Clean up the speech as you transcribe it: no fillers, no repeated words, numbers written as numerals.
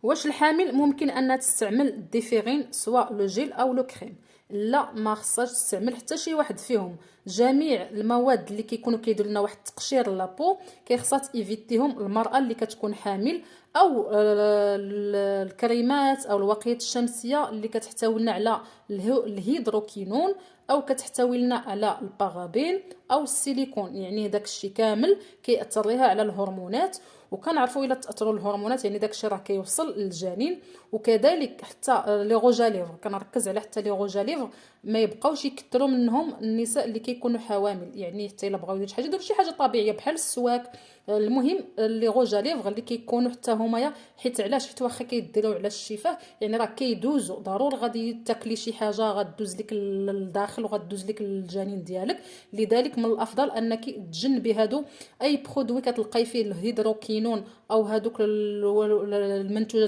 واش الحامل ممكن انها تستعمل الديفيرين سواء لو جيل او لو كريم؟ لا، ما خصهاش تستعمل حتى شي واحد فيهم. جميع المواد اللي كيكونوا كيديروا لنا واحد التقشير لابو كيخصها تيفيتيهم المراه اللي كتكون حامل، او الكريمات او الواقيات الشمسيه اللي كتحتوي لنا على الهيدروكينون، او كتحتوي لنا على البارابين او السيليكون. يعني داك الشيء كامل كيأثر ليها على الهرمونات، وكنعرفوا الا تاثروا الهرمونات يعني داك الشيء راه كيوصل للجنين. وكذلك حتى لي روجاليفر، كنركز على حتى لي روجاليفر ما يبقاوش يكثروا منهم النساء اللي كيكونوا حوامل. يعني حتى الا بغاو يديروا شي حاجه يديروا شي حاجه طبيعيه بحال السواك. المهم لي روجاليفر اللي كيكونوا حتى هما، حيت علاش؟ حيت واخا كيديروا على الشفاه يعني راه كيدوزوا ضروري غادي تاكلي شي حاجه غدوز لك للداخل وغدوز لك للجنين ديالك. لذلك من الافضل انك تجنبي هادو اي برودوي كتلقاي فيه الهيدروكينون او هادوك المنتوجات